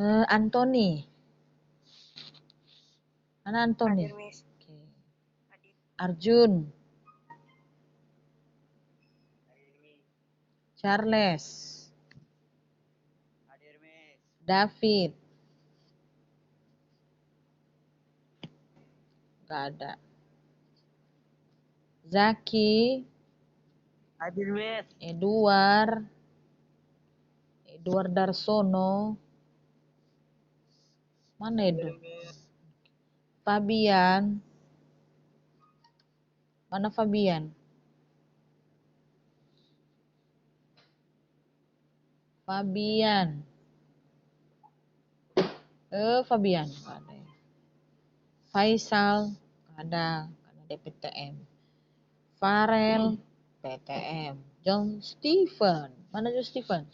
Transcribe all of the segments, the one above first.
Anthony. Mana Anthony? Hadir, Miss. Oke. Hadir. Arjun. Charles. Hadir, Miss. David. Gak ada. Zaki. Hadir, Miss. Edward Darsono. Mana itu? Fabian. Mana Fabian? Fabian. Fabian. Gak ada ya. Faisal. Gak ada. Karena dia PTM. Farel. PTM. John Stephen. Mana John Stephen?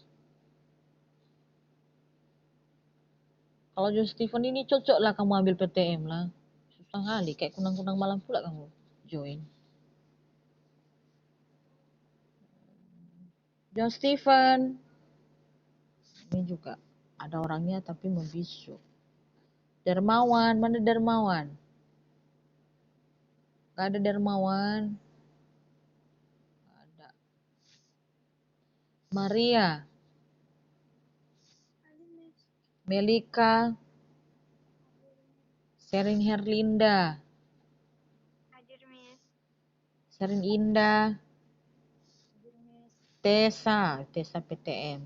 Kalau John Stephen ini cocok lah kamu ambil PTM lah. Susah kali. Kayak kunang-kunang malam pula kamu join. John Stephen. Ini juga ada orangnya tapi membisu. Dermawan. Mana Dermawan? Gak ada Dermawan. Gak ada. Maria. Melika. Sherin Herlinda. Hadir, Miss. Sherin Indah. Tessa PTM.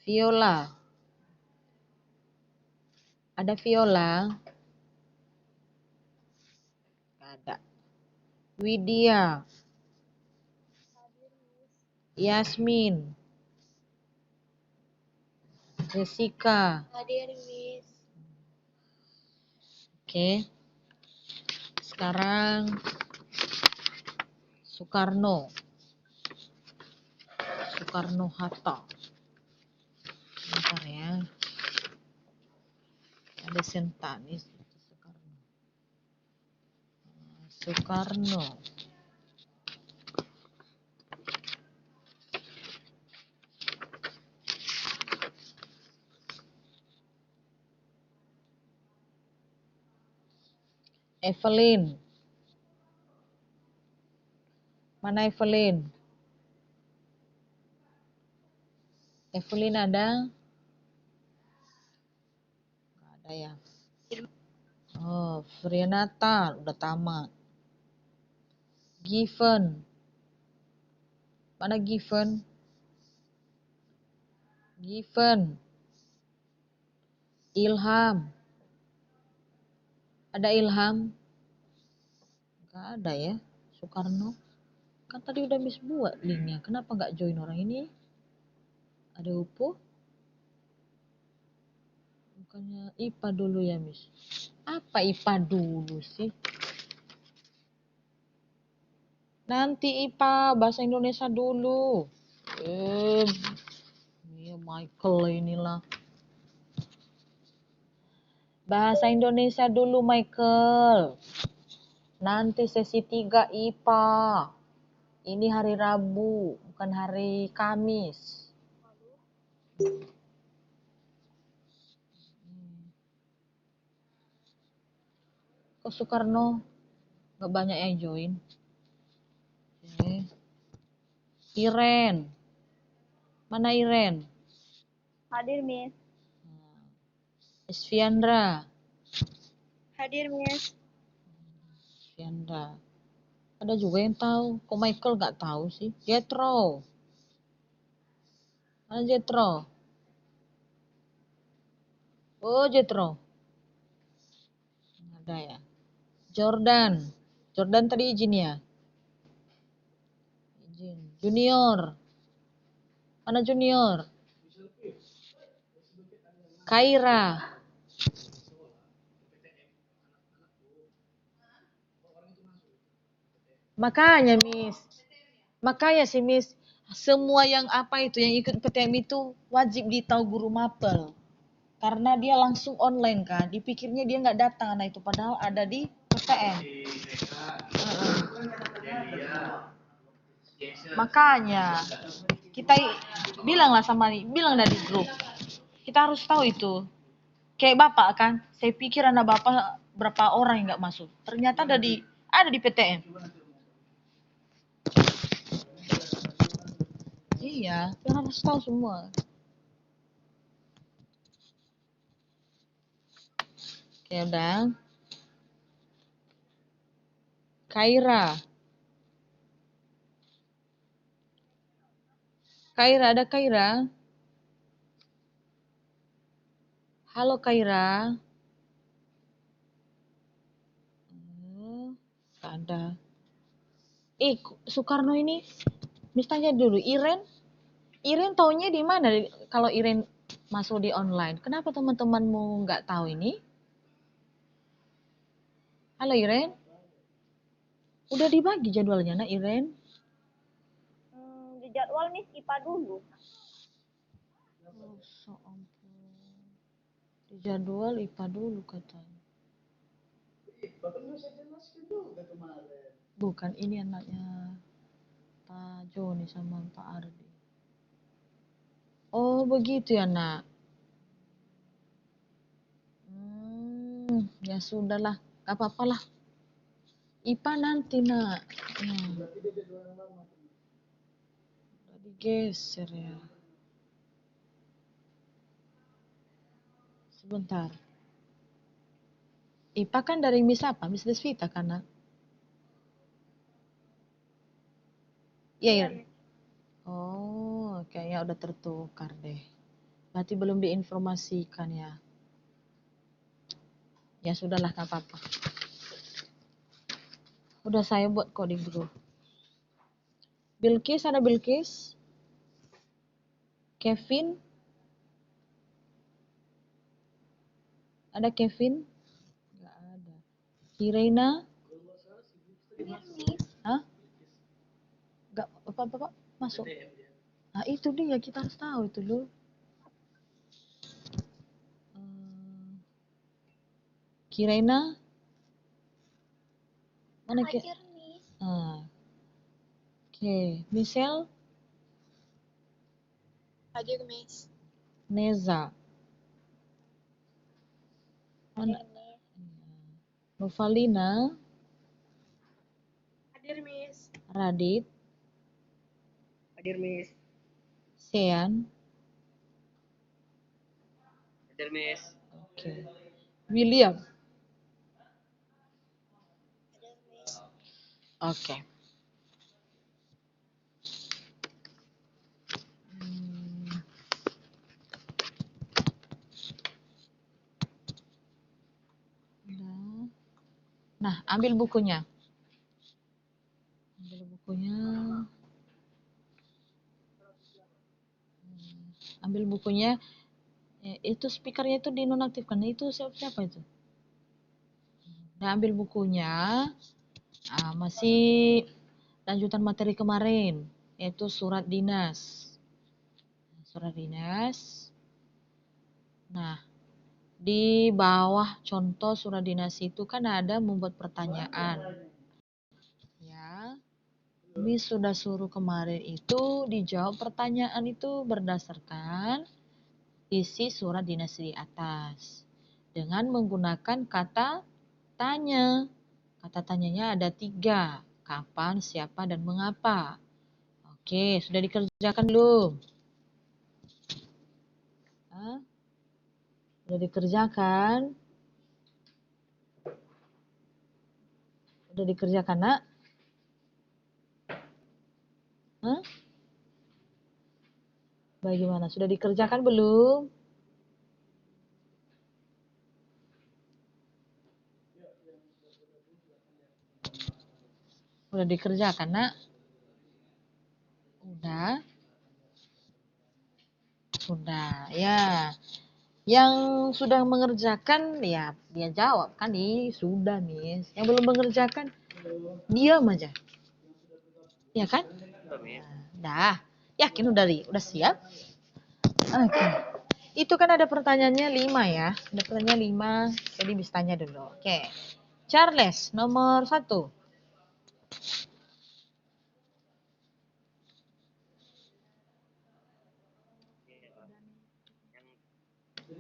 Viola. Ada Viola? Gak ada. Widya. Yasmin. Jessica. Hadir, Miss. Oke. Sekarang Soekarno Hatta. Bentar ya. Ada Sentanis Soekarno. Evelyn. Mana Evelyn? Evelyn ada? Gak ada ya. Oh, Frianata udah tamat. Given. Mana Given? Ilham. Ada Ilham? Gak ada ya. Soekarno. Kan tadi udah Miss buat linknya. Kenapa gak join orang ini? Ada Upo? Bukannya IPA dulu ya Miss? Apa IPA dulu sih? Nanti IPA bahasa Indonesia dulu. Ya Michael inilah. Bahasa Indonesia dulu Michael. Nanti sesi 3 IPA. Ini hari Rabu, bukan hari Kamis. Kok Soekarno gak banyak yang join? Oke. Iren. Mana Iren? Hadir, Miss. Esviandra. Hadir, Miss. Esviandra. Ada juga yang tahu. Kok Michael gak tahu sih? Jetro. Mana Jetro? Oh, Jetro. Ada ya. Jordan tadi izin ya? Izin. Junior. Mana Junior? Kaira. Makanya sih Miss, semua yang apa itu yang ikut PTM itu wajib ditahu guru mapel. Karena dia langsung online kan, dipikirnya dia nggak datang anak itu padahal ada di PTM. Makanya Kita bilanglah bilang dari grup. Kita harus tahu itu. Kayak bapak kan, saya pikir anak bapak berapa orang yang nggak masuk. Ternyata ada di PTM. Iya, kita harus tahu semua. Oke, udah. Kaira, ada Kaira. Halo Kaira. Nggak ada. Soekarno ini, misalnya dulu Iren taunya di mana kalau Iren masuk di online? Kenapa teman-temanmu nggak tahu ini? Halo Iren, udah dibagi jadwalnya nak Iren? Di jadwal Miss IPA dulu. Oh, so ampun. Di jadwal IPA dulu katanya. Bukan, ini anaknya Pak Joni sama Pak Ardi. Oh begitu ya nak. Ya sudahlah, gak apa-apa lah. IPA nanti nak. Udah digeser ya. Sebentar. IPA kan dari Miss apa? Miss Desvita kan nak? Iya ya. Oh, kayaknya udah tertukar deh. Berarti belum diinformasikan ya. Ya sudahlah, gak apa-apa. Udah saya buat kok di grup. Bilkis, ada Bilkis? Kevin? Ada Kevin? Gak ada. Kirena? Hah? Gak apa-apa, masuk. Nah itu dia, kita harus tahu itu loh. Kirena? Mana ke? Oke, Michelle? Hadir Miss. Neza? Mana? Novalina? Hadir Miss. Radit? Hadir Miss. Sean? Hadir Miss. Oke. William? Hadir Miss. Oke. Nah, ambil bukunya. Ambil bukunya. Itu speakernya itu dinonaktifkan. Itu siapa itu? Nah, ambil bukunya. Masih lanjutan materi kemarin, yaitu surat dinas. Nah, di bawah contoh surat dinas itu kan ada membuat pertanyaan. Ya, Miss sudah suruh kemarin itu dijawab pertanyaan itu berdasarkan isi surat dinas di atas dengan menggunakan kata tanya. Kata tanyanya ada 3, kapan, siapa, dan mengapa. Oke, sudah dikerjakan belum? Sudah dikerjakan? Sudah dikerjakan nak? Bagaimana? Sudah dikerjakan belum? Sudah dikerjakan nak? Sudah, ya. Yang sudah mengerjakan, ya dia jawab kan sudah Miss. Yang belum mengerjakan, diam aja. Ya kan? Dah. Yakin udah siap? Oke. Itu kan ada pertanyaannya 5 ya. Ada pertanyaan 5, jadi bisa tanya dulu. Oke. Charles, nomor 1.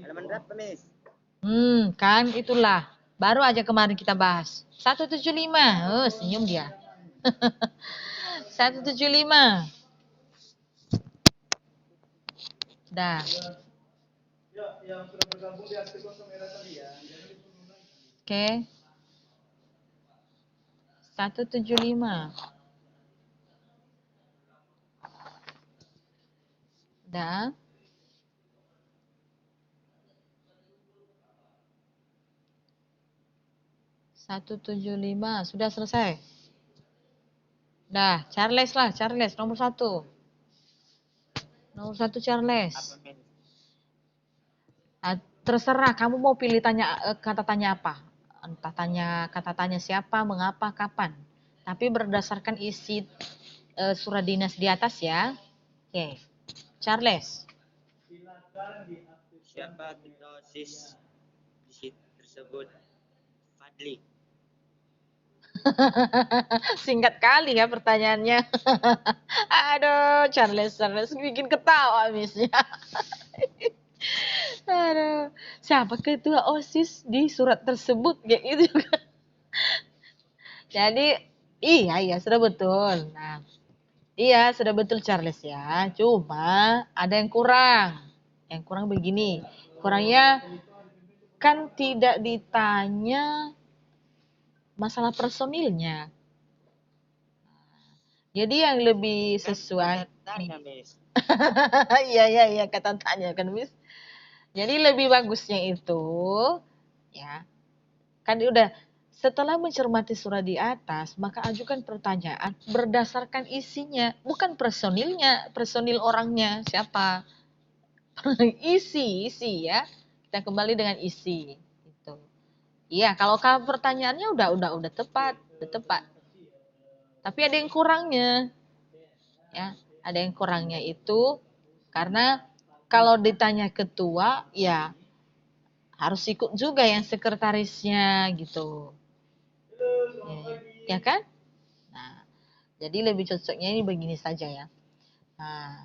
Halaman berapa, Miss? Kan itulah. Baru aja kemarin kita bahas. 175. Oh, senyum dia. 175. Dah. Oke. 175. Dah. Satu tujuh lima. Sudah selesai. Dah, Charles lah, Charles nomor 1. Nomor 1 Charles. Apa, Miss? Terserah kamu mau pilih kata tanya apa. Entah kata tanya siapa, mengapa, kapan. Tapi berdasarkan isi surat dinas di atas ya. Oke. Charles. Siapa ketua OSIS di situ tersebut? Fadli. Singkat kali ya pertanyaannya. Aduh, Charles bikin ketawa misnya. Aduh, siapa ketua OSIS di surat tersebut kayak gitu juga. Jadi, iya sudah betul. Nah, iya sudah betul Charles ya. Cuma ada yang kurang. Yang kurang begini. Kurangnya kan tidak ditanya masalah personilnya. Jadi yang lebih sesuai. Tanya, Miss. Iya kata tanya kan Miss. Jadi lebih bagusnya itu ya kan udah setelah mencermati surat di atas maka ajukan pertanyaan berdasarkan isinya bukan personilnya, personil orangnya siapa. isi ya. Kita kembali dengan isi gitu. Iya, kalau pertanyaannya udah tepat, Tapi ada yang kurangnya. Ya, ada yang kurangnya itu karena kalau ditanya ketua ya harus ikut juga yang sekretarisnya gitu. Ya kan? Nah, jadi lebih cocoknya ini begini saja ya. Nah,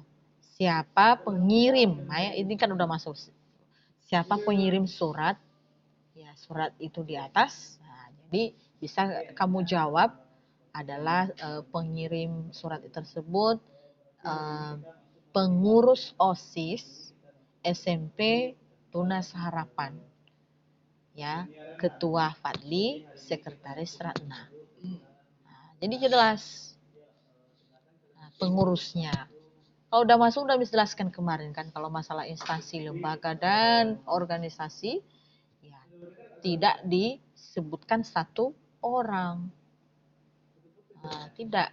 siapa pengirim? Nah, ini kan udah masuk. Siapa pengirim surat? Ya, surat itu di atas. Nah, jadi bisa kamu jawab adalah pengirim surat tersebut pengurus OSIS SMP Tunas Harapan. Ya, Ketua Fadli, Sekretaris Ratna. Nah, jadi jelas pengurusnya. Kalau udah masuk udah dijelaskan kemarin kan kalau masalah instansi, lembaga dan organisasi ya tidak disebutkan satu orang. Nah, tidak.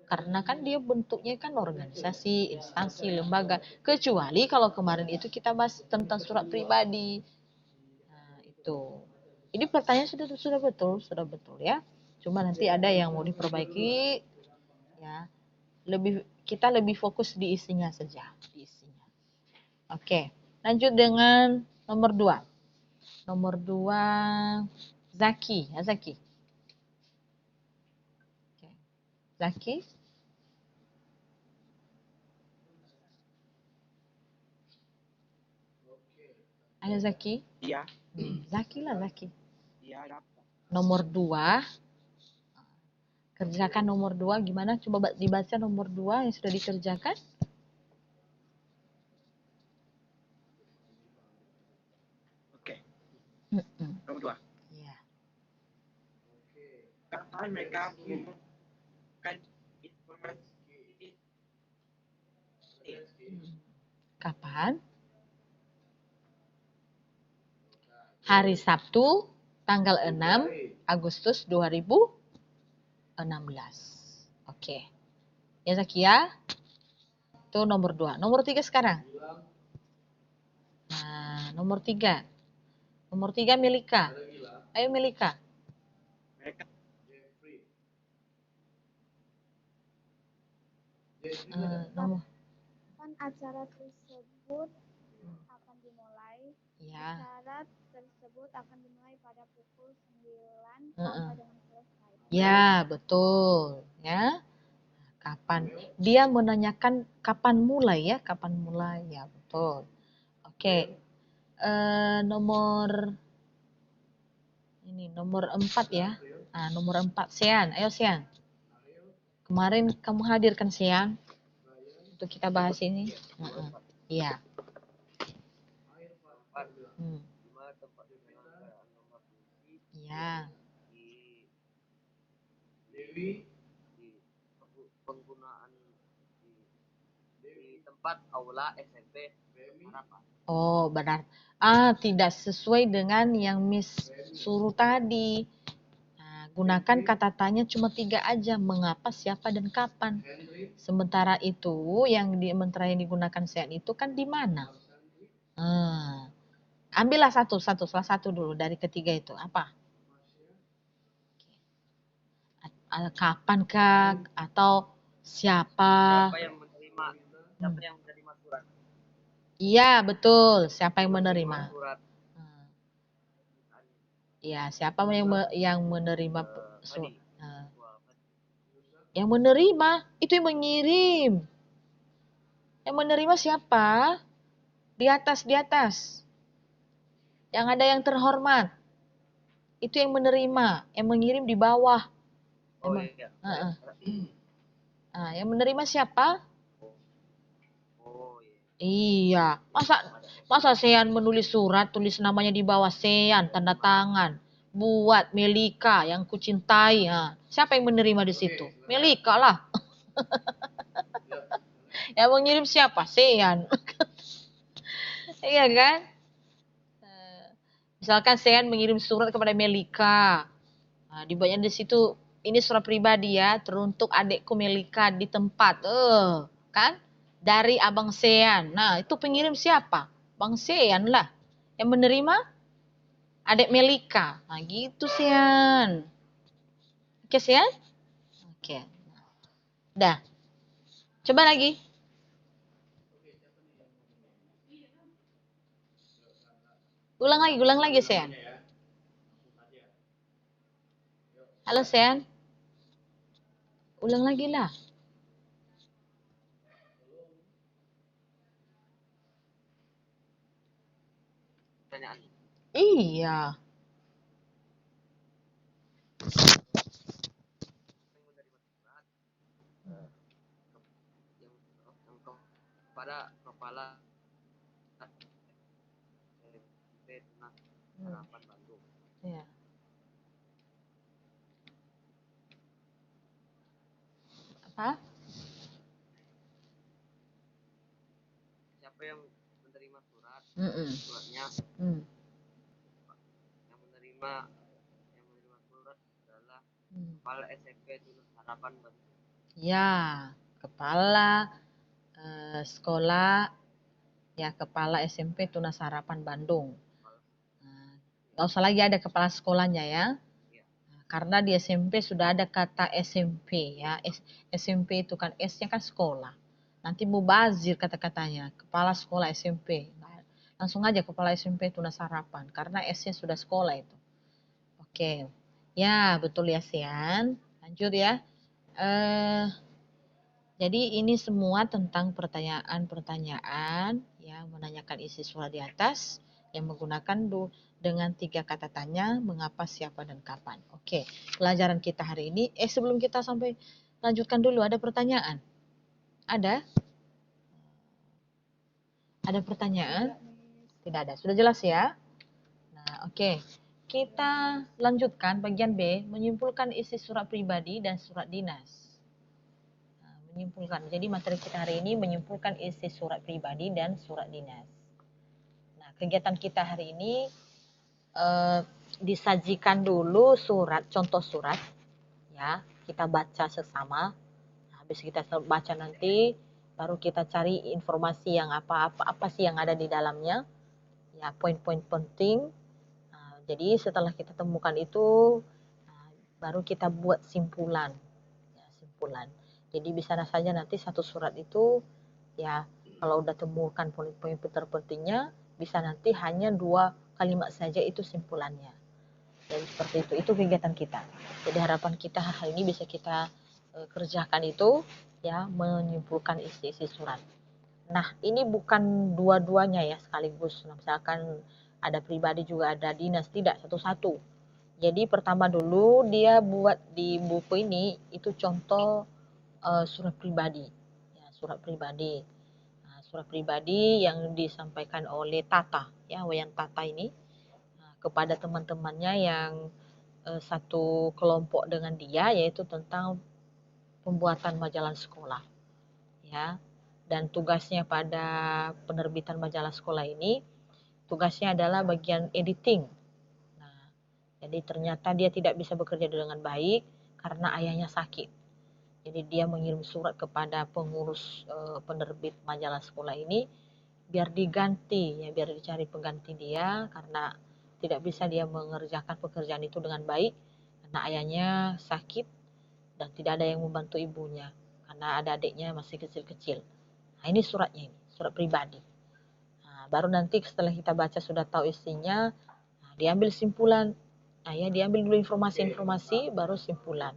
Karena kan dia bentuknya kan organisasi, instansi, lembaga. Kecuali kalau kemarin itu kita bahas tentang surat pribadi. Nah, itu. Ini pertanyaan sudah betul ya. Cuma nanti ada yang mau diperbaiki ya. Kita lebih fokus di isinya saja, di isinya. Oke, lanjut dengan nomor 2. Nomor 2 Zaki, ya Zaki. Oke. Zaki. Ayo Zaki. Iya. Zaki lah Zaki. Iya, ada apa? Nomor 2. Kerjakan nomor 2 gimana? Coba dibaca nomor 2 yang sudah dikerjakan. Oke. Nomor 2. Iya. Kapan mereka mengumumkan informasi? Kapan? Hari Sabtu, tanggal 6 Agustus 2016. Oke. Ya Zaki ya. Itu nomor 2. Nomor 3 sekarang. Nah, nomor 3. Nomor 3 Melika. Ayo Melika. Mereka Nomor. Kapan acara tersebut akan dimulai? Ya. Acara tersebut akan dimulai pada pukul 9 sampai dengan selesai. Ya, betul. Ya. Kapan? Dia menanyakan kapan mulai ya? Kapan mulai? Ya, betul. Oke. nomor ini nomor 4 ya. Nah, nomor 4 Sean, ayo Sean. Kemarin kamu hadirkan Sean untuk kita bahas ini. Iya. Iya. Penggunaan di tempat aula SMP Harapan. Oh, benar. Tidak sesuai dengan yang Miss suruh tadi. Nah, gunakan kata tanya cuma 3 aja. Mengapa, siapa, dan kapan. Sementara itu, yang digunakan Sean itu kan di mana? Ambillah salah satu dulu dari ketiga itu. Apa? Kapan kah? Atau siapa? Siapa yang menerima surat? Iya, betul. Siapa yang menerima? Surat. Iya, siapa yang menerima surat? Yang menerima itu yang mengirim. Yang menerima siapa? Di atas. Yang ada yang terhormat. Itu yang menerima, yang mengirim di bawah. Oh iya. Yang menerima siapa? Oh iya. Iya. Masa Sean menulis surat, tulis namanya di bawah Sean, tanda tangan. Buat Melika yang kucintai. Siapa yang menerima di situ? Melika lah. Yang mengirim siapa? Sean. Iya kan? Misalkan Sean mengirim surat kepada Melika. Dibuatnya di situ, ini surat pribadi ya, teruntuk adikku Melika di tempat. Kan? Dari Abang Sean. Nah, itu pengirim siapa? Bang Sean lah. Yang menerima adik Melika. Nah, gitu Sean. Oke, Sean? Oke. Dah. Coba lagi. Ulang lagi, Sean. Halo, Sean. Ulang lagi lah. Pertanyaan. Iya. Pada kepala Harapan Bandung. Iya. Apa? Siapa yang menerima surat? Suratnya. Yang menerima surat adalah kepala SMP Tunas Harapan Bandung. Ya, kepala sekolah ya, kepala SMP Tunas Harapan Bandung. Nggak usah lagi ada kepala sekolahnya ya. Karena di SMP sudah ada kata SMP ya. SMP itu kan S-nya kan sekolah. Nanti mubazir kata-katanya, kepala sekolah SMP. Nah, langsung aja kepala SMP Tunas Harapan karena S-nya sudah sekolah itu. Oke. Ya, betul ya Sian. Lanjut ya. Jadi ini semua tentang pertanyaan-pertanyaan yang menanyakan isi surat di atas yang menggunakan dengan 3 kata tanya, mengapa, siapa, dan kapan. Oke, pelajaran kita hari ini. Sebelum kita sampai lanjutkan dulu, ada pertanyaan? Ada? Ada pertanyaan? Tidak ada. Sudah jelas ya? Nah, oke. Kita lanjutkan bagian B, menyimpulkan isi surat pribadi dan surat dinas. Menyimpulkan. Jadi materi kita hari ini menyimpulkan isi surat pribadi dan surat dinas. Nah, kegiatan kita hari ini disajikan dulu contoh surat, ya. Kita baca sesama. Habis kita baca nanti, baru kita cari informasi yang apa sih yang ada di dalamnya, ya, poin-poin penting. Jadi setelah kita temukan itu, baru kita buat simpulan, ya, simpulan. Jadi bisa saja nanti satu surat itu ya kalau udah temukan poin-poin terpentingnya bisa nanti hanya 2 kalimat saja itu simpulannya. Jadi seperti itu kegiatan kita. Jadi harapan kita hal ini bisa kita kerjakan itu ya, menyimpulkan isi-isi surat. Nah, ini bukan dua-duanya ya sekaligus. Misalkan ada pribadi juga ada dinas, tidak, satu-satu. Jadi pertama dulu dia buat di buku ini itu contoh surat pribadi. Ya, surat pribadi. Nah, surat pribadi yang disampaikan oleh Tata, ya, Wayan Tata ini kepada teman-temannya yang satu kelompok dengan dia, yaitu tentang pembuatan majalah sekolah. Ya, dan tugasnya pada penerbitan majalah sekolah ini, tugasnya adalah bagian editing. Nah, jadi ternyata dia tidak bisa bekerja dengan baik karena ayahnya sakit. Jadi dia mengirim surat kepada pengurus penerbit majalah sekolah ini biar diganti, ya, biar dicari pengganti dia karena tidak bisa dia mengerjakan pekerjaan itu dengan baik karena ayahnya sakit dan tidak ada yang membantu ibunya karena ada adiknya masih kecil-kecil. Nah, ini suratnya, ini surat pribadi. Nah, baru nanti setelah kita baca sudah tahu isinya, nah, diambil simpulan. Nah, ya, diambil dulu informasi-informasi, baru simpulan.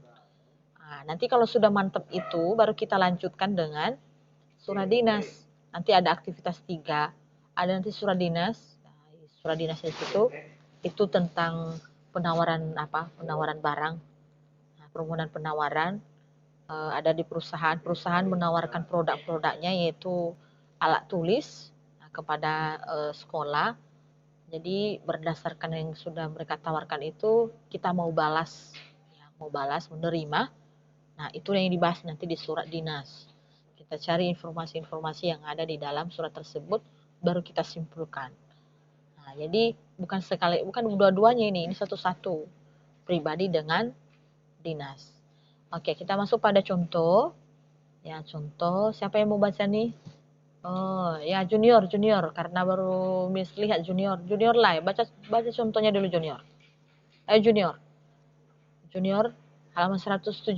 Nah, nanti kalau sudah mantap itu, baru kita lanjutkan dengan surat dinas. Nanti ada aktivitas 3, ada nanti surat dinas. Nah, surat dinas itu tentang penawaran apa? Penawaran barang, nah, permohonan penawaran. Ada di perusahaan menawarkan produk-produknya yaitu alat tulis kepada sekolah. Jadi berdasarkan yang sudah mereka tawarkan itu kita mau balas, ya, mau balas, menerima. Nah, itu yang dibahas nanti di surat dinas. Kita cari informasi-informasi yang ada di dalam surat tersebut, baru kita simpulkan. Nah, jadi bukan dua-duanya ini satu-satu, pribadi dengan dinas. Oke, kita masuk pada contoh. Ya, contoh. Siapa yang mau baca nih? Oh, ya junior, karena baru Miss lihat junior. Junior lah, ya. Baca contohnya dulu junior. Ayo junior. Junior halaman 176.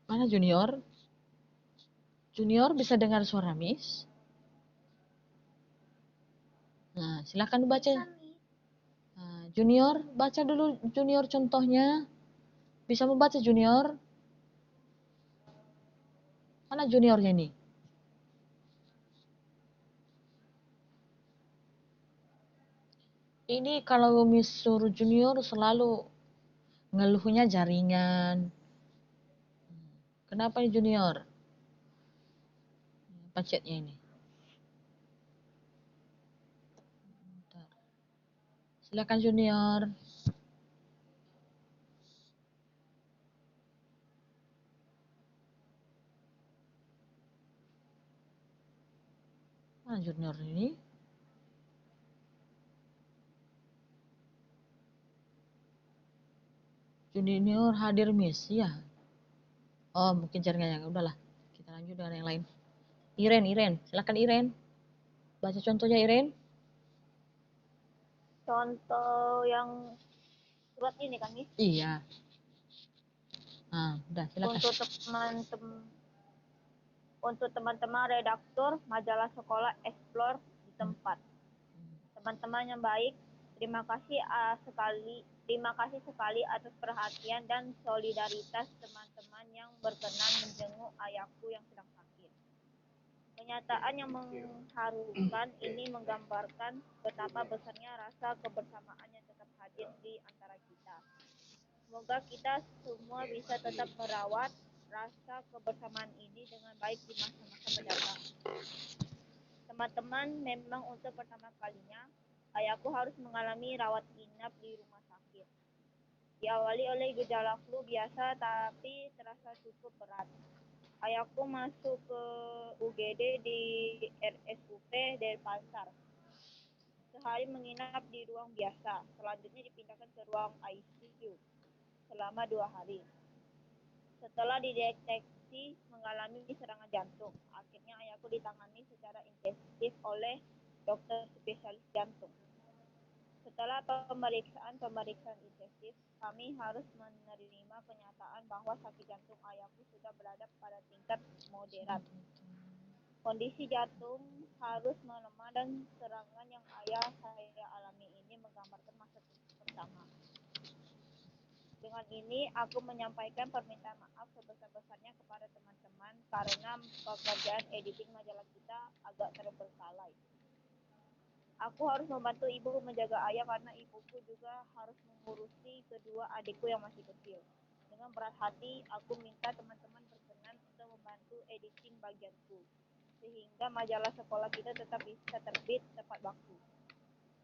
Mana junior? Junior bisa dengar suara Miss? Nah, silakan baca. Nah, junior, baca dulu junior contohnya. Bisa membaca junior? Mana juniornya nih? Ini kalau Miss suruh junior selalu ngeluhnya jaringan. Kenapa nih junior? Apa chatnya ini? Bentar. Silakan junior. Mana junior ini? Junior hadir Miss, ya. Oh, mungkin jaringannya. Udahlah, kita lanjut dengan yang lain. Iren, silakan Iren. Baca contohnya Iren. Contoh yang surat ini kan, Miss? Iya. Nah, udah silakan. Untuk teman-teman redaktur majalah sekolah Explore di tempat. Teman-teman yang baik, terima kasih sekali atas perhatian dan solidaritas teman-teman yang berkenan menjenguk ayahku yang sedang sakit. Kenyataan yang mengharukan ini menggambarkan betapa besarnya rasa kebersamaan yang tetap hadir di antara kita. Semoga kita semua bisa tetap merawat rasa kebersamaan ini dengan baik di masa-masa mendatang. Teman-teman, memang untuk pertama kalinya, ayahku harus mengalami rawat inap di rumah sakit. Diawali oleh gejala flu biasa tapi terasa cukup berat. Ayahku masuk ke UGD di RSUP Denpasar. sehari menginap di ruang biasa, selanjutnya dipindahkan ke ruang ICU selama 2 hari. Setelah dideteksi mengalami serangan jantung, akhirnya ayahku ditangani secara intensif oleh dokter spesialis jantung. Setelah pemeriksaan intensif, kami harus menerima kenyataan bahwa sakit jantung ayahku sudah berada pada tingkat moderat. Kondisi jantung harus melemah dan serangan yang ayah saya alami ini menggambarkan masa pertama. Dengan ini, aku menyampaikan permintaan maaf sebesar-besarnya kepada teman-teman karena pekerjaan editing majalah kita agak terbengkalai. Aku harus membantu ibu menjaga ayah karena ibuku juga harus mengurusi kedua adikku yang masih kecil. Dengan berat hati, aku minta teman-teman berkenan untuk membantu editing bagianku, sehingga majalah sekolah kita tetap bisa terbit tepat waktu.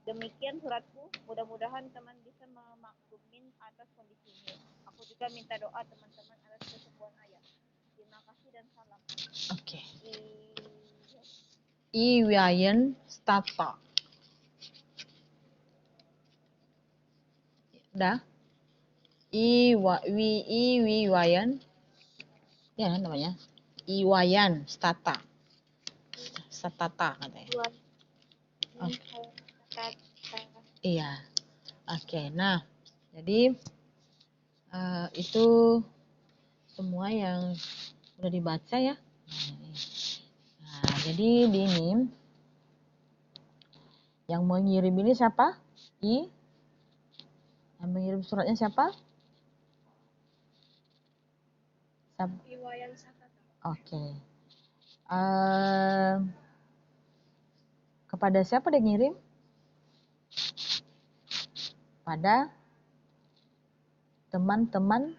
Demikian suratku, mudah-mudahan teman bisa memaklumin atas kondisi ini. Aku juga minta doa teman-teman atas kesembuhan ayah. Terima kasih dan salam. Oke. Iwayan Stata. Dah? Iwayan. Ya namanya. Iwayan Stata. Satata katanya. Okay. Iya. Oke. Nah, jadi itu semua yang sudah dibaca ya. Nah, jadi di ini yang mengirim ini siapa? Yang mengirim suratnya siapa? Iwayan Satata. Oke. Kepada siapa dia ngirim? Pada teman-teman.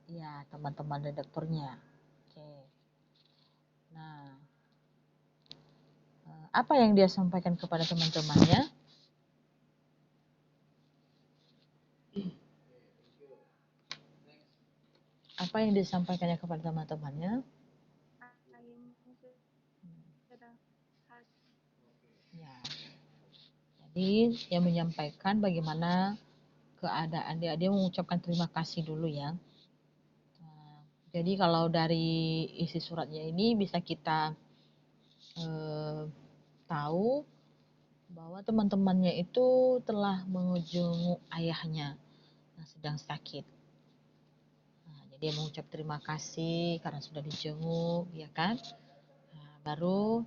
Ya, teman-teman redakturnya. Oke. Nah, apa yang dia sampaikan kepada teman-temannya? Apa yang disampaikannya kepada teman-temannya? Ya. Jadi dia menyampaikan bagaimana keadaan dia mengucapkan terima kasih dulu ya. Jadi kalau dari isi suratnya ini bisa kita tahu bahwa teman-temannya itu telah mengunjungi ayahnya yang sedang sakit. Nah, jadi dia mengucap terima kasih karena sudah dijenguk, ya kan? Nah, baru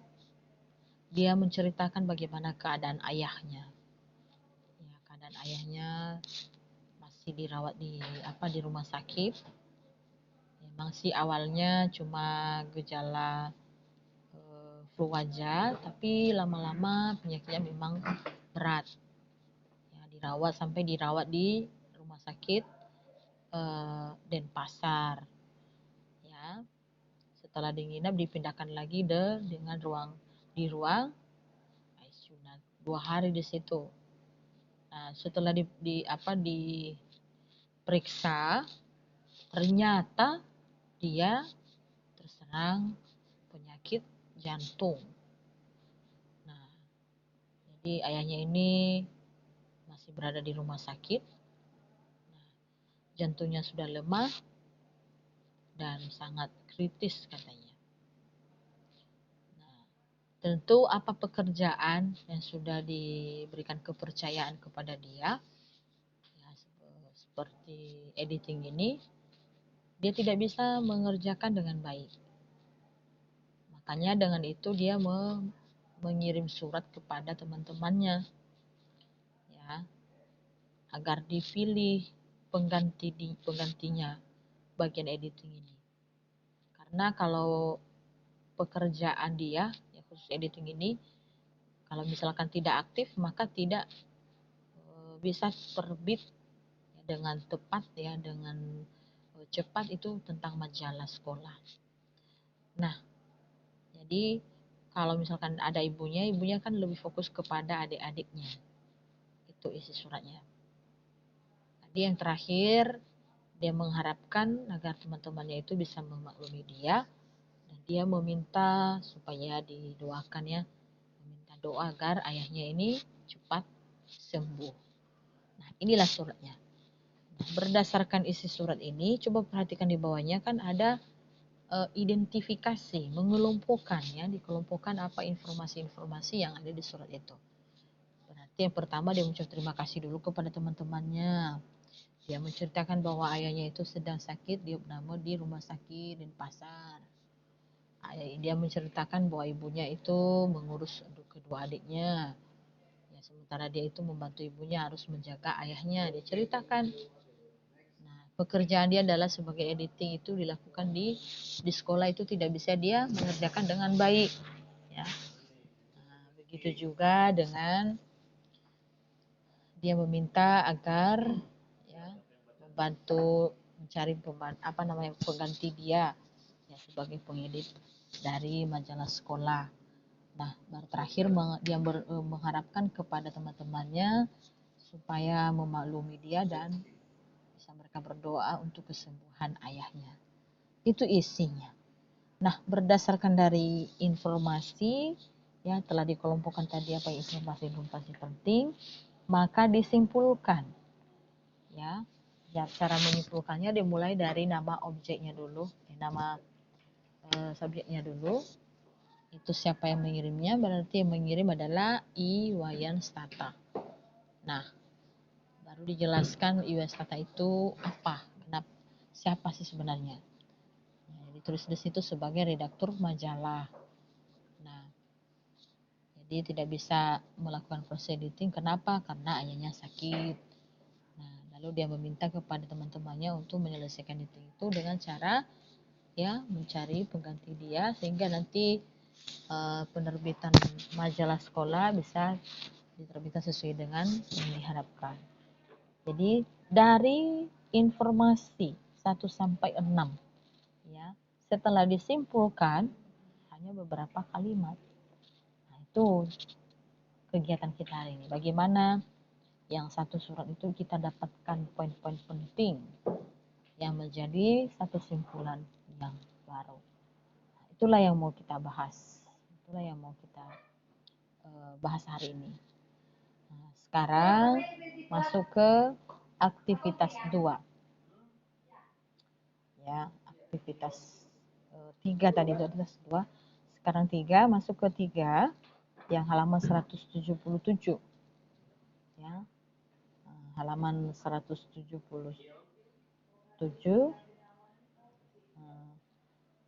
dia menceritakan bagaimana keadaan ayahnya. Ya, keadaan ayahnya masih dirawat di rumah sakit. Memang sih awalnya cuma gejala flu aja, tapi lama-lama penyakitnya memang berat. Ya, dirawat di rumah sakit Denpasar. Ya, setelah dinginap dipindahkan lagi dengan di ruang ICU. Nah, 2 hari di situ. Nah, setelah diperiksa, ternyata dia terserang penyakit jantung. Nah, jadi ayahnya ini masih berada di rumah sakit. Nah, jantungnya sudah lemah dan sangat kritis katanya. Nah, tentu apa pekerjaan yang sudah diberikan kepercayaan kepada dia, ya, seperti editing ini, dia tidak bisa mengerjakan dengan baik. Makanya dengan itu dia mengirim surat kepada teman-temannya, ya, agar dipilih penggantinya bagian editing ini. Karena kalau pekerjaan dia, ya khusus editing ini, kalau misalkan tidak aktif maka tidak bisa terbit dengan tepat ya, dengan cepat itu tentang majalah sekolah. Nah, jadi kalau misalkan ada ibunya kan lebih fokus kepada adik-adiknya. Itu isi suratnya. Jadi yang terakhir, dia mengharapkan agar teman-temannya itu bisa memaklumi dia, dan dia meminta supaya didoakan ya, berdoa agar ayahnya ini cepat sembuh. Nah, inilah suratnya. Nah, berdasarkan isi surat ini, coba perhatikan di bawahnya kan ada identifikasi, mengelompokkan ya, dikelompokkan apa informasi-informasi yang ada di surat itu. Berarti yang pertama dia mengucap terima kasih dulu kepada teman-temannya. Dia menceritakan bahwa ayahnya itu sedang sakit, dia bernama di rumah sakit di pasar. Dia menceritakan bahwa ibunya itu mengurus kedua adiknya. Ya, sementara dia itu membantu ibunya harus menjaga ayahnya. Dia ceritakan. Nah, pekerjaan dia adalah sebagai editing itu dilakukan di sekolah itu tidak bisa dia mengerjakan dengan baik. Ya. Nah, begitu juga dengan dia meminta agar ya membantu mencari pengganti dia ya sebagai pengedit dari majalah sekolah. Nah, baru terakhir dia mengharapkan kepada teman-temannya supaya memaklumi dia dan bisa mereka berdoa untuk kesembuhan ayahnya. Itu isinya. Nah, berdasarkan dari informasi yang telah dikelompokkan tadi apa informasi-informasi penting, maka disimpulkan. Ya, cara menyimpulkannya dimulai dari nama objeknya dulu, nama subjeknya dulu. Itu siapa yang mengirimnya, berarti yang mengirim adalah Iwayan Stata. Nah, baru dijelaskan Iwayan Stata itu apa, kenapa, siapa sih sebenarnya. Nah, ditulis di situ sebagai redaktur majalah. Nah, jadi tidak bisa melakukan proses editing, kenapa? Karena ayahnya sakit. Nah, lalu dia meminta kepada teman-temannya untuk menyelesaikan itu dengan cara ya mencari pengganti dia sehingga nanti penerbitan majalah sekolah bisa diterbitkan sesuai dengan yang diharapkan. Jadi dari informasi 1 sampai 6 ya, setelah disimpulkan hanya beberapa kalimat. Nah, itu kegiatan kita hari ini. Bagaimana yang satu surat itu kita dapatkan poin-poin penting yang menjadi satu simpulan yang baru. Nah, itulah yang mau kita bahas. Itulah yang mau kita bahas hari ini. Nah, sekarang masuk ke aktivitas 2. Ya, aktivitas 3 tadi itu aktivitas 2. Sekarang 3 masuk ke 3 yang halaman 177. Ya. Halaman 177.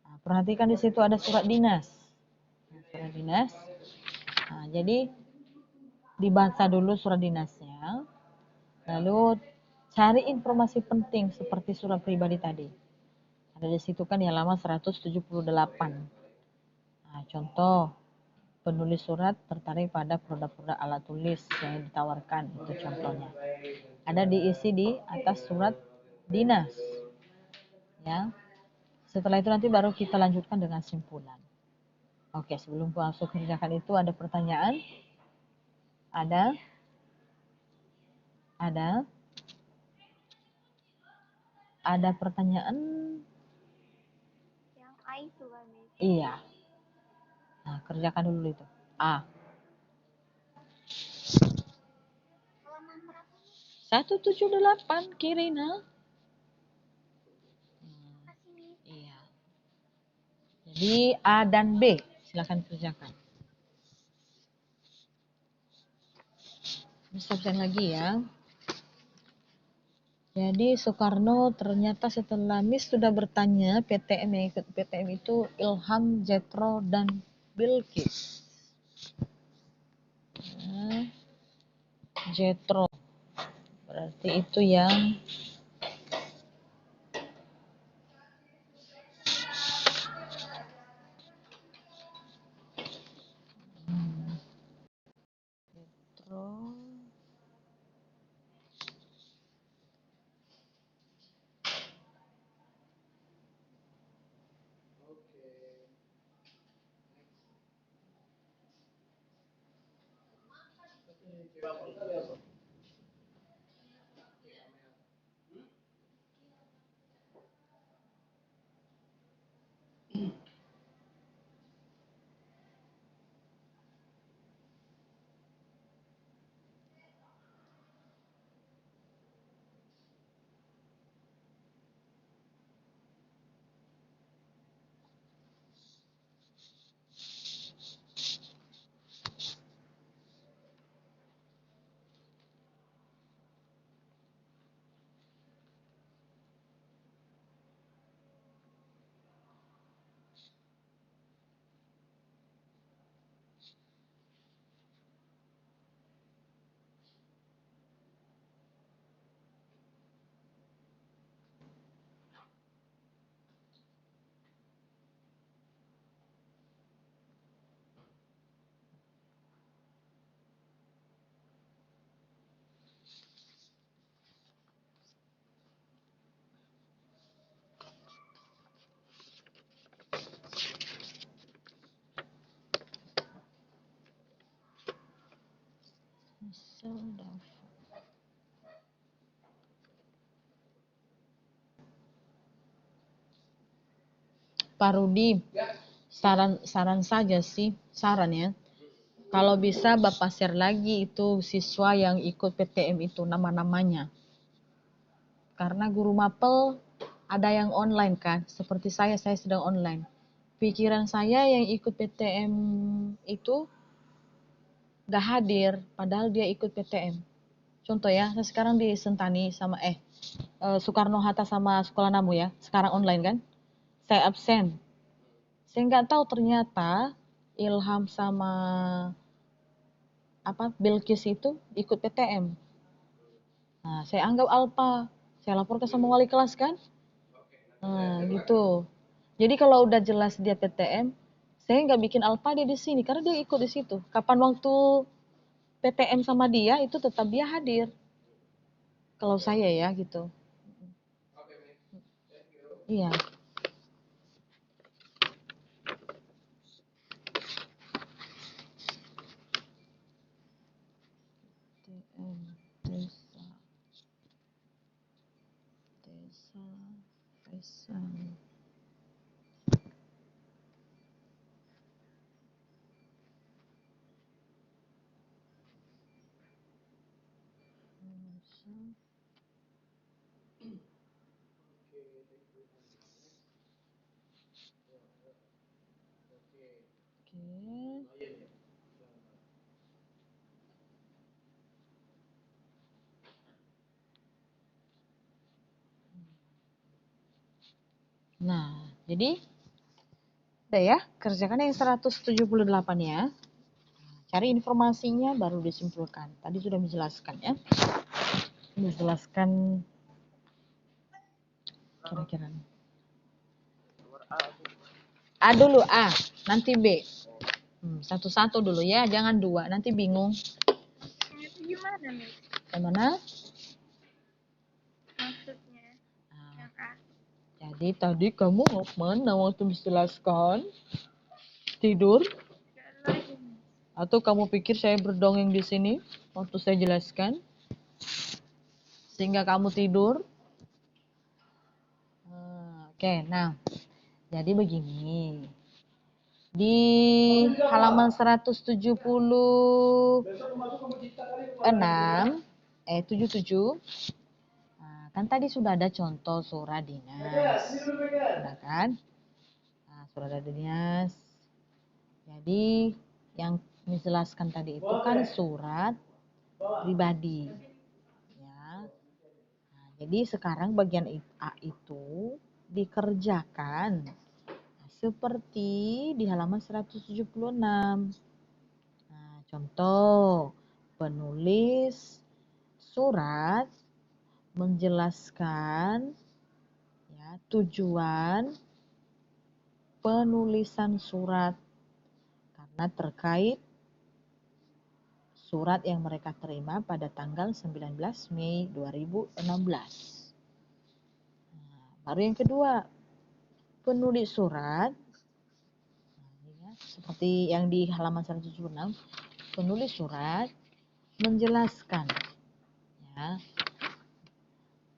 Nah, perhatikan di situ ada surat dinas. Surat dinas. Nah, jadi dibaca dulu surat dinasnya, lalu cari informasi penting seperti surat pribadi tadi. Ada di situ kan di halaman 178. Nah, contoh penulis surat tertarik pada produk-produk alat tulis yang ditawarkan, itu contohnya. Ada diisi di atas surat dinas. Ya. Setelah itu nanti baru kita lanjutkan dengan simpulan. Oke, sebelum masuk kerjakan itu ada pertanyaan? Ada? Ada pertanyaan? Yang A itu kan, Miss. Iya. Nah, kerjakan dulu itu. A. Halaman berapa? 178 kiri nah. Kasih, Miss. Iya. Jadi A dan B silakan kerjakan. Bisa lagi ya. Jadi Soekarno ternyata setelah Miss sudah bertanya PTM yang ikut PTM itu Ilham, Jetro, dan Bilqis. Nah, Jetro berarti itu yang Jetro. Hasil daftar. Pak Rudi, saran saja sih, saran ya. Kalau bisa Bapak share lagi itu siswa yang ikut PTM itu nama-namanya. Karena guru mapel ada yang online kan, seperti saya sedang online. Pikiran saya yang ikut PTM itu gak hadir, padahal dia ikut PTM. Contoh ya, saya sekarang di Sentani sama Soekarno-Hatta sama Sekolah Namu ya, sekarang online kan. Saya absen. Saya nggak tahu ternyata Ilham sama Bilkis itu ikut PTM. Nah, saya anggap alpa. Saya laporkan sama wali kelas kan. Nah, gitu. Jadi kalau udah jelas dia PTM, saya nggak bikin alpa dia di sini karena dia ikut di situ. Kapan waktu PTM sama dia itu tetap dia hadir. Kalau saya ya gitu. Iya. PTM desa desa. Oke. Nah, jadi udah ya, kerjakan yang 178 ya. Cari informasinya baru disimpulkan. Tadi sudah menjelaskan ya. Menjelaskan kira-kira. Nomor A atau A dulu A, nanti B. Satu-satu dulu ya, jangan dua, nanti bingung. Itu gimana nih? Yang mana? Maksudnya yang A. Jadi tadi kamu mau mana waktu menjelaskan? Tidur? Gak lagi nih. Atau kamu pikir saya berdongeng di sini waktu saya jelaskan? Sehingga kamu tidur? Oke, nah. Jadi begini. Di halaman 176, 77. Nah, kan tadi sudah ada contoh surat dinas. Sudah kan? Nah, surat dinas. Jadi yang menjelaskan tadi itu kan surat pribadi. Ya. Nah, jadi sekarang bagian A itu dikerjakan seperti di halaman 176. Nah, contoh, penulis surat menjelaskan ya, tujuan penulisan surat karena terkait surat yang mereka terima pada tanggal 19 Mei 2016. Nah, baru yang kedua, penulis surat seperti yang di halaman 176, penulis surat menjelaskan ya,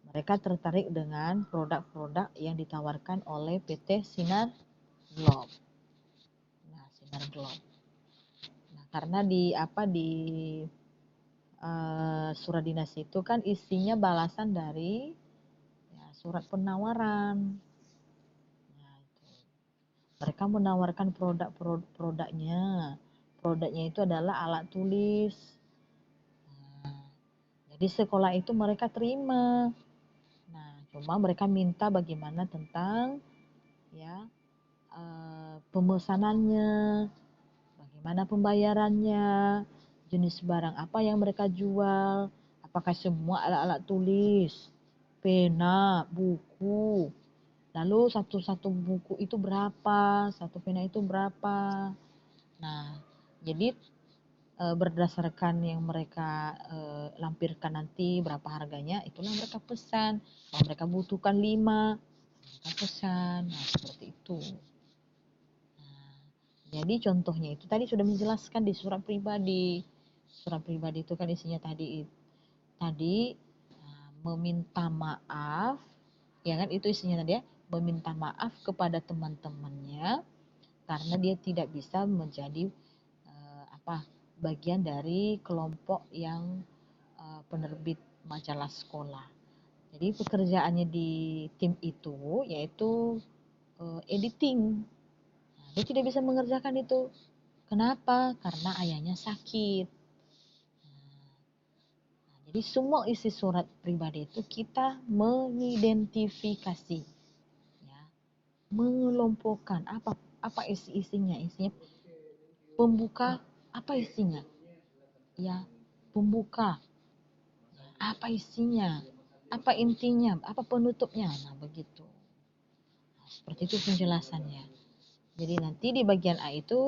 mereka tertarik dengan produk-produk yang ditawarkan oleh PT Sinar Globe. Nah, Sinar Globe. Nah, karena di surat dinas itu kan isinya balasan dari ya, surat penawaran. Nah, itu. Mereka menawarkan produknya. Produknya itu adalah alat tulis. Nah, jadi sekolah itu mereka terima. Nah, cuma mereka minta bagaimana tentang ya pemesanannya, bagaimana pembayarannya, jenis barang apa yang mereka jual, apakah semua alat-alat tulis, pena, buku, lalu satu buku itu berapa, satu pena itu berapa. Nah, jadi berdasarkan yang mereka lampirkan nanti berapa harganya, itulah mereka pesan. Kalau mereka butuhkan 5, mereka pesan. Nah, seperti itu. Nah, jadi contohnya itu tadi sudah menjelaskan di surat pribadi. Surat pribadi itu kan isinya tadi meminta maaf, ya kan, itu isinya tadi ya, meminta maaf kepada teman-temannya karena dia tidak bisa menjadi bagian dari kelompok yang penerbit majalah sekolah. Jadi pekerjaannya di tim itu yaitu editing. Nah, dia tidak bisa mengerjakan itu. Kenapa? Karena ayahnya sakit. Nah, jadi semua isi surat pribadi itu kita mengidentifikasi, ya, mengelompokkan apa isinya. Isinya pembuka, apa isinya? Ya, pembuka. Apa isinya? Apa intinya? Apa penutupnya? Nah, begitu. Nah, seperti itu penjelasannya. Jadi nanti di bagian A itu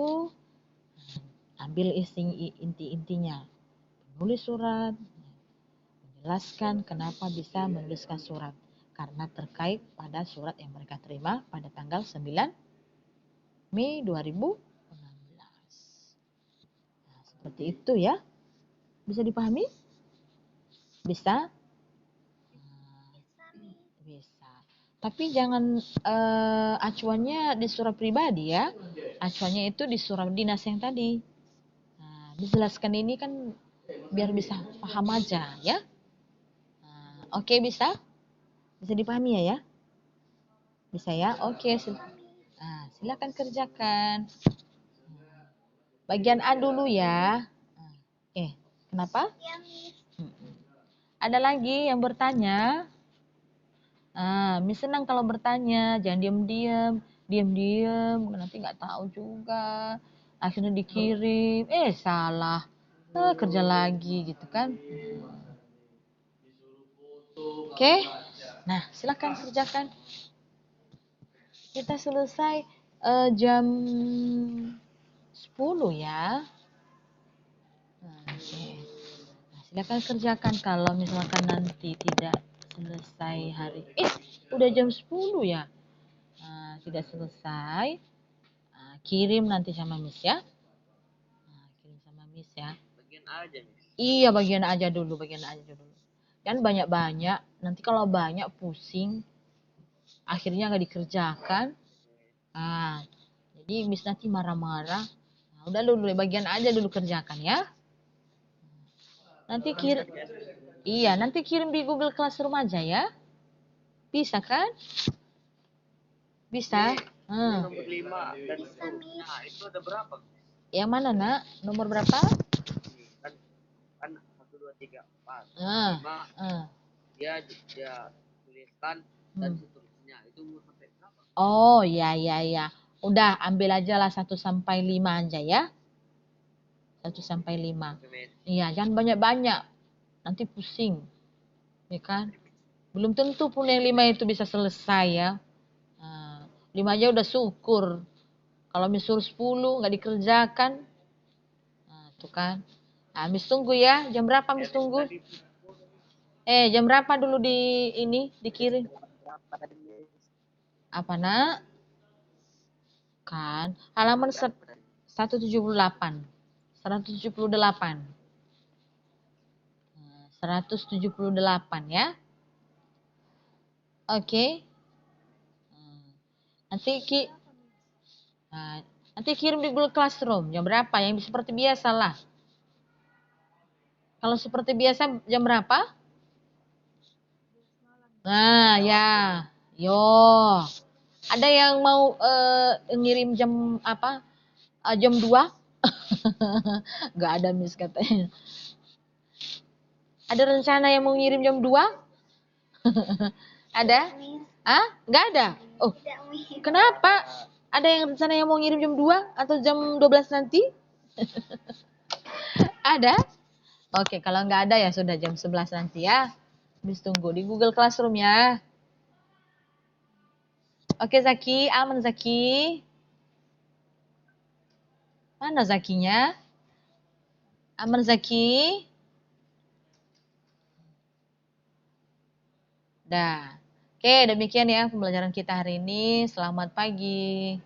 ambil inti-intinya. Menulis surat, menjelaskan kenapa bisa menuliskan surat. Karena terkait pada surat yang mereka terima pada tanggal 9 Mei 2016. Nah, seperti itu ya. Bisa dipahami? Bisa? Bisa. Tapi jangan acuannya di surat pribadi ya. Acuannya itu di surat dinas yang tadi. Nah, dijelaskan ini kan biar bisa paham aja ya. Nah, oke, bisa? Bisa dipahami ya? Bisa ya? Oke. Nah, silakan kerjakan. Bagian A dulu ya. Kenapa? Ada lagi yang bertanya? Miss senang kalau bertanya, jangan diam-diam, nanti nggak tahu juga. Akhirnya dikirim, salah, kerja lagi gitu kan. Oke, nah silakan kerjakan. Kita selesai jam 10 ya. Nah, silakan kerjakan kalau misalkan nanti tidak selesai hari. Udah jam 10 ya. Tidak selesai. Kirim nanti sama Miss ya. Kirim sama Miss ya. Bagian A aja nih. Iya, bagian aja dulu. Kan banyak-banyak. Nanti kalau banyak pusing. Akhirnya nggak dikerjakan. Jadi Miss nanti marah-marah. Udah dulu bagian aja dulu kerjakan ya. Nanti kirim di Google Classroom aja ya. Bisa kan? Bisa. Nomor 5 dan seterusnya itu ada berapa? Yang mana nak? Nomor berapa? Kan 1, 2, 3, 4, 5. Dia tuliskan dan seterusnya. Itu mau sampai berapa? Oh ya. Udah ambil aja lah 1 sampai 5 aja ya. 1 sampai 5. Iya, jangan banyak-banyak. Nanti pusing. Ya kan? Belum tentu pun yang 5 itu bisa selesai ya. 5 aja udah syukur. Kalau disuruh 10 nggak dikerjakan. Tuh kan. Miss tunggu ya. Jam berapa Miss tunggu? Jam berapa dulu dikirim? Apa nak? Kan halaman 178. 178 ya. Oke. Nanti kirim di Google Classroom. Jam berapa? Yang seperti biasa lah. Kalau seperti biasa jam berapa? Nah ya. Yo. Ada yang mau ngirim jam apa? Jam 2? Gak ada Miss katanya. Ada rencana yang mau ngirim jam 2? Ada? Gak ada? Oh, kenapa? Ada yang rencana yang mau ngirim jam 2 atau jam 12 nanti? Ada? Oke, kalau nggak ada ya sudah jam 11 nanti ya. Miss tunggu di Google Classroom ya. Oke Zaki, aman Zaki? Mana Zakinya? Aman Zaki? Dah. Oke, demikian ya pembelajaran kita hari ini. Selamat pagi.